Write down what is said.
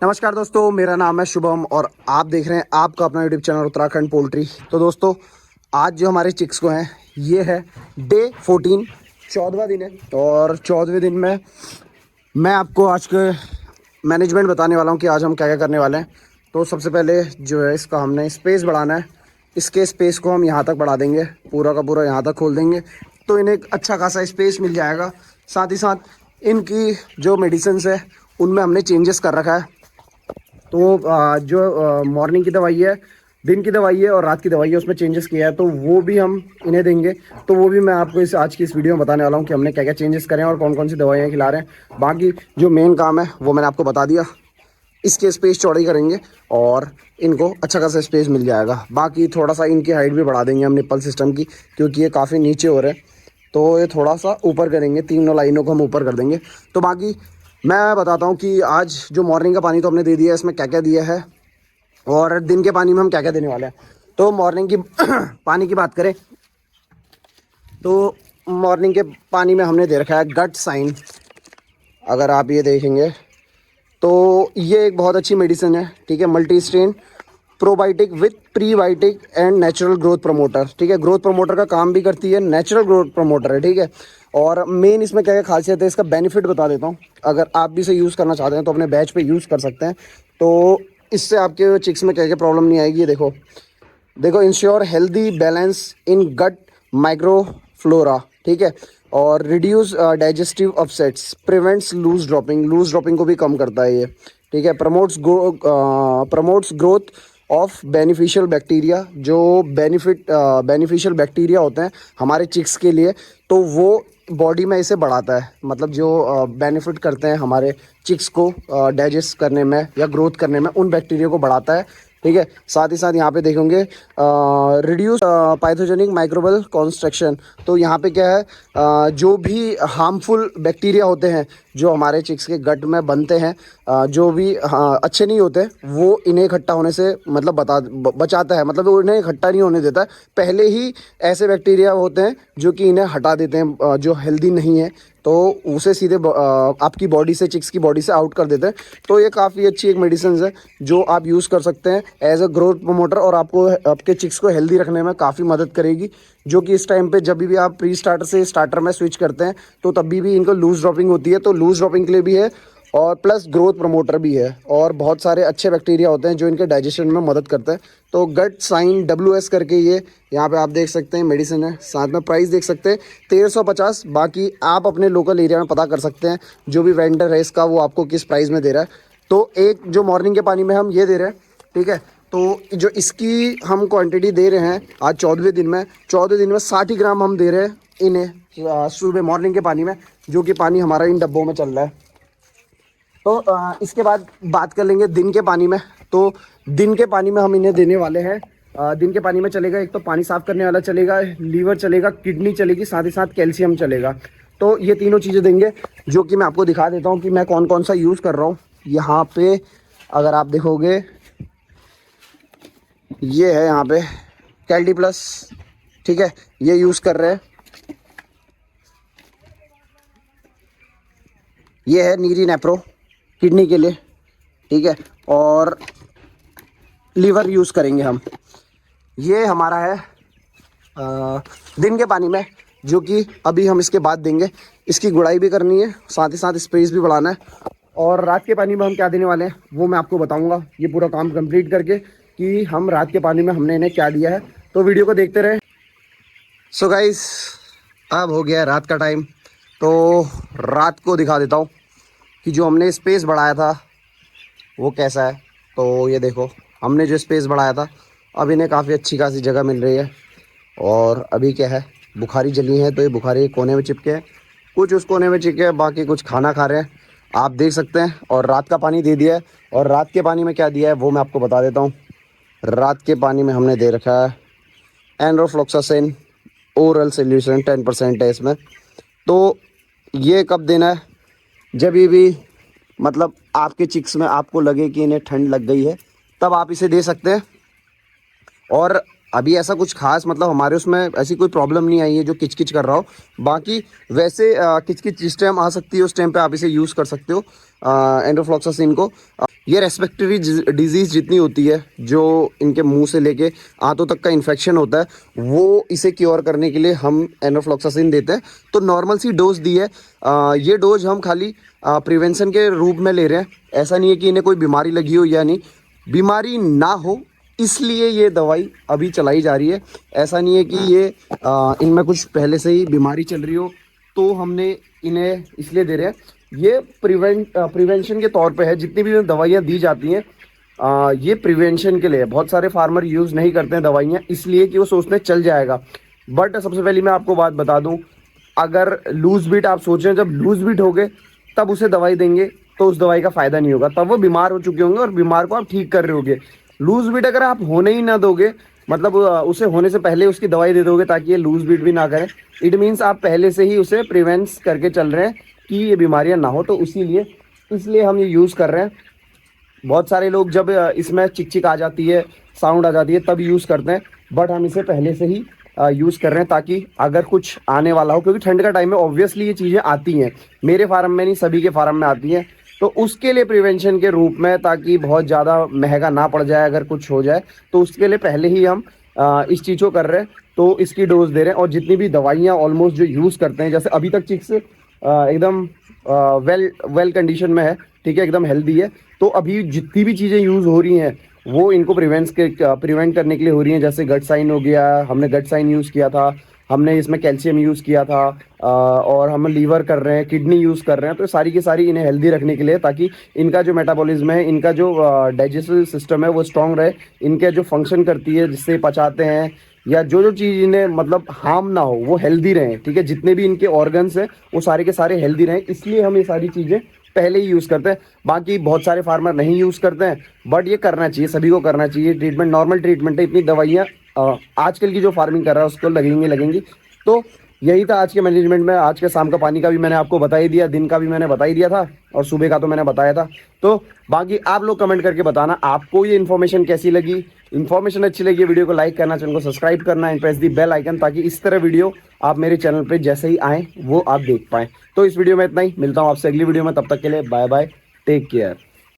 नमस्कार दोस्तों, मेरा नाम है शुभम और आप देख रहे हैं आपका अपना यूट्यूब चैनल उत्तराखंड पोल्ट्री। तो दोस्तों, आज जो हमारे चिक्स को हैं ये है डे 14, 14वां दिन है। और 14वें दिन में मैं आपको आज के मैनेजमेंट बताने वाला हूं कि आज हम क्या क्या करने वाले हैं। तो सबसे पहले जो है इसका हमने स्पेस बढ़ाना है। इसके स्पेस को हम यहाँ तक बढ़ा देंगे, पूरा का पूरा यहाँ तक खोल देंगे, तो इन्हें एक अच्छा खासा स्पेस मिल जाएगा। साथ ही साथ इनकी जो मेडिसिन्स है उनमें हमने चेंजेस कर रखा है। तो जो मॉर्निंग की दवाई है, दिन की दवाई है और रात की दवाई है, उसमें चेंजेस किया है, तो वो भी हम इन्हें देंगे। तो वो भी मैं आपको आज की इस वीडियो में बताने वाला हूँ कि हमने क्या क्या चेंजेस करें और कौन कौन सी दवाइयाँ खिला रहे हैं। बाकी जो मेन काम है वो मैंने आपको बता दिया। इसके स्पेस चौड़ाई करेंगे और इनको अच्छा खासा स्पेस मिल जाएगा। बाकी थोड़ा सा इनकी हाइट भी बढ़ा देंगे हम निप्पल सिस्टम की, क्योंकि ये काफ़ी नीचे हो रहे हैं, तो ये थोड़ा सा ऊपर करेंगे। तीनों लाइनों को हम ऊपर कर देंगे। तो बाकी मैं बताता हूँ कि आज जो मॉर्निंग का पानी तो हमने दे दिया है, इसमें क्या क्या दिया है और दिन के पानी में हम क्या क्या देने वाले हैं। तो मॉर्निंग की पानी की बात करें तो मॉर्निंग के पानी में हमने दे रखा है गट साइन। अगर आप ये देखेंगे तो ये एक बहुत अच्छी मेडिसिन है, ठीक है। Multi strain probiotic with prebiotic and natural growth promoter, ठीक है। ग्रोथ प्रमोटर का काम भी करती है, नेचुरल ग्रोथ प्रमोटर है, ठीक है। और मेन इसमें क्या क्या खासियत है, इसका बेनिफिट बता देता हूँ। अगर आप भी इसे यूज़ करना चाहते हैं तो अपने बैच पे यूज़ कर सकते हैं। तो इससे आपके चिक्स में क्या क्या प्रॉब्लम नहीं आएगी। ये देखो देखो, ensure healthy balance in gut microflora, ठीक है। और reduce digestive upsets, prevents loose dropping को भी कम करता है ये, ठीक है। Promotes growth of beneficial bacteria, जो बेनिफिशियल बैक्टीरिया होते हैं हमारे चिक्स के लिए, तो वो बॉडी में इसे बढ़ाता है। मतलब जो बेनिफिट करते हैं हमारे चिक्स को डाइजेस्ट करने में या ग्रोथ करने में, उन बैक्टीरिया को बढ़ाता है, ठीक है। साथ ही साथ यहाँ पे देखेंगे रिड्यूस पैथोजेनिक माइक्रोबल कॉन्स्ट्रक्शन। तो यहाँ पे क्या है, जो भी हार्मफुल बैक्टीरिया होते हैं जो हमारे चिक्स के गट में बनते हैं, जो भी अच्छे नहीं होते, वो इन्हें इकट्ठा होने से मतलब बचाता है। मतलब वो इन्हें इकट्ठा नहीं होने देता है। पहले ही ऐसे बैक्टीरिया होते हैं जो कि इन्हें हटा देते हैं, जो हेल्दी नहीं है, तो उसे सीधे आपकी बॉडी से, चिक्स की बॉडी से आउट कर देते हैं। तो ये काफ़ी अच्छी एक मेडिसिन है जो आप यूज़ कर सकते हैं एज अ ग्रोथ प्रमोटर, और आपको आपके चिक्स को हेल्दी रखने में काफ़ी मदद करेगी। जो कि इस टाइम पे जब भी आप प्री स्टार्टर से स्टार्टर में स्विच करते हैं तो तभी भी इनको लूज ड्रॉपिंग होती है, तो लूज ड्रॉपिंग के लिए भी है और प्लस ग्रोथ प्रमोटर भी है। और बहुत सारे अच्छे बैक्टीरिया होते हैं जो इनके डाइजेशन में मदद करते हैं। तो गट साइन WS करके ये यहाँ पे आप देख सकते हैं मेडिसिन है। साथ में प्राइस देख सकते हैं 1350। बाकी आप अपने लोकल एरिया में पता कर सकते हैं, जो भी वेंडर है इसका वो आपको किस प्राइस में दे रहा है। तो एक जो मॉर्निंग के पानी में हम ये दे रहे हैं, ठीक है। तो जो इसकी हम क्वांटिटी दे रहे हैं आज 14वें दिन में, 14वें दिन में 60 ग्राम हम दे रहे हैं इन्हें सुबह मॉर्निंग के पानी में, जो कि पानी हमारा इन डब्बों में चल रहा है। तो इसके बाद बात कर लेंगे दिन के पानी में। तो दिन के पानी में हम इन्हें देने वाले हैं, दिन के पानी में चलेगा एक तो पानी साफ़ करने वाला चलेगा, लीवर चलेगा, किडनी चलेगी, साथ ही साथ कैल्शियम चलेगा। तो ये तीनों चीज़ें देंगे, जो कि मैं आपको दिखा देता हूँ कि मैं कौन कौन सा यूज़ कर रहा हूँ। यहाँ पे अगर आप देखोगे ये है यहाँ पे कैल्डी प्लस, ठीक है, ये यूज़ कर रहे हैं। ये है नीरी नेप्रो किडनी के लिए, ठीक है। और लीवर यूज़ करेंगे हम। ये हमारा है दिन के पानी में, जो कि अभी हम इसके बाद देंगे। इसकी गुड़ाई भी करनी है, साथ ही साथ स्पेस भी बढ़ाना है। और रात के पानी में हम क्या देने वाले हैं वो मैं आपको बताऊंगा, ये पूरा काम कंप्लीट करके, कि हम रात के पानी में हमने इन्हें क्या दिया है। तो वीडियो को देखते रहे। सो गाइस, अब हो गया है रात का टाइम, तो रात को दिखा देता हूँ कि जो हमने स्पेस बढ़ाया था वो कैसा है। तो ये देखो, हमने जो स्पेस बढ़ाया था, अब इन्हें काफ़ी अच्छी खासी जगह मिल रही है। और अभी क्या है, बुखारी जली है, तो ये बुखारी कोने में चिपके हैं, कुछ उस कोने में चिपके हैं, बाकी कुछ खाना खा रहे हैं, आप देख सकते हैं। और रात का पानी दे दिया है। और रात के पानी में क्या दिया है वो मैं आपको बता देता हूँ। रात के पानी में हमने दे रखा है एनरोफ्लॉक्सासिन ओरल सोल्यूशन, 10% है इसमें। तो ये कब देना है, जब भी मतलब आपके चिक्स में आपको लगे कि इन्हें ठंड लग गई है, तब आप इसे दे सकते हैं। और अभी ऐसा कुछ खास मतलब हमारे उसमें ऐसी कोई प्रॉब्लम नहीं आई है जो किचकिच कर रहा हो। बाकी वैसे किचकिच जिस टाइम आ सकती है उस टाइम पे आप इसे यूज़ कर सकते हो एंडोफ्लॉक्सासिन को। ये रेस्पिरेटरी डिजीज़ जितनी होती है जो इनके मुंह से लेके आंतों तक का इन्फेक्शन होता है वो इसे क्योर करने के लिए हम एनोफ्लॉक्सासिन देते हैं। तो नॉर्मल सी डोज दी है। ये डोज हम खाली प्रिवेंशन के रूप में ले रहे हैं। ऐसा नहीं है कि इन्हें कोई बीमारी लगी हो या नहीं, बीमारी ना हो इसलिए ये दवाई अभी चलाई जा रही है। ऐसा नहीं है कि ये इनमें कुछ पहले से ही बीमारी चल रही हो तो हमने इन्हें इसलिए दे रहे हैं। ये प्रिवेंशन के तौर पे है। जितनी भी दवाइयाँ दी जाती हैं ये प्रिवेंशन के लिए। बहुत सारे फार्मर यूज़ नहीं करते हैं दवाइयाँ इसलिए कि वो सोचते हैं चल जाएगा। बट सबसे पहले मैं आपको बात बता दूं, अगर लूज बीट आप सोच रहे हैं, जब लूज बीट हो गए तब उसे दवाई देंगे तो उस दवाई का फ़ायदा नहीं होगा। तब वो बीमार हो चुके होंगे और बीमार को आप ठीक कर रहे होगे। लूज बीट अगर आप होने ही ना दोगे, मतलब उसे होने से पहले उसकी दवाई दे दोगे ताकि ये लूज बीट भी ना करे, इट मीन्स आप पहले से ही उसे प्रिवेंस करके चल रहे हैं कि ये बीमारियां ना हो। तो इसलिए हम ये यूज़ कर रहे हैं। बहुत सारे लोग जब इसमें चिक आ जाती है, साउंड आ जाती है तब यूज़ करते हैं, बट हम इसे पहले से ही यूज़ कर रहे हैं ताकि अगर कुछ आने वाला हो, क्योंकि ठंड का टाइम में ऑब्वियसली ये चीज़ें आती हैं। मेरे फार्म में नहीं, सभी के फार्म में आती हैं। तो उसके लिए प्रिवेंशन के रूप में, ताकि बहुत ज़्यादा महंगा ना पड़ जाए अगर कुछ हो जाए, तो उसके लिए पहले ही हम इस चीज़ को कर रहे हैं। तो इसकी डोज दे रहे हैं। और जितनी भी दवाइयाँ ऑलमोस्ट जो यूज़ करते हैं, जैसे अभी तक चिक्स एकदम वेल कंडीशन में है, ठीक है, एकदम हेल्दी है। तो अभी जितनी भी चीज़ें यूज़ हो रही हैं वो इनको प्रिवेंट करने के लिए हो रही हैं। जैसे गट साइन हो गया, हमने गट साइन यूज़ किया था, हमने इसमें कैल्शियम यूज़ किया था, और हम लीवर कर रहे हैं, किडनी यूज़ कर रहे हैं। तो सारी की सारी इन्हें हेल्दी रखने के लिए, ताकि इनका जो मेटाबॉलिज्म है, इनका जो डाइजेस्टिव सिस्टम है वो स्ट्रॉन्ग रहे, इनके जो फंक्शन करती है जिससे पचाते हैं या जो चीज़ इन्हें मतलब हार्म ना हो वो हेल्दी रहें, ठीक है। जितने भी इनके ऑर्गन्स हैं वो सारे के सारे हेल्दी रहें, इसलिए हम ये सारी चीज़ें पहले ही यूज़ करते हैं। बाकी बहुत सारे फार्मर नहीं यूज़ करते हैं, बट ये करना चाहिए, सभी को करना चाहिए। ट्रीटमेंट नॉर्मल ट्रीटमेंट है। इतनी दवाइयाँ आजकल की जो फार्मिंग कर रहा है उसको लगेंगी। तो यही था आज के मैनेजमेंट में। आज के शाम का पानी का भी मैंने आपको बता ही दिया, दिन का भी मैंने बता ही दिया था, और सुबह का तो मैंने बताया था। तो बाकी आप लोग कमेंट करके बताना आपको ये इन्फॉर्मेशन कैसी लगी। इन्फॉर्मेशन अच्छी लगी, वीडियो को लाइक करना, चैनल को सब्सक्राइब करना and press the bell icon, ताकि इस तरह वीडियो आप मेरे चैनल पे जैसे ही आए वो आप देख पाएँ। तो इस वीडियो में इतना ही, मिलता हूँ आपसे अगली वीडियो में। तब तक के लिए बाय बाय, टेक केयर।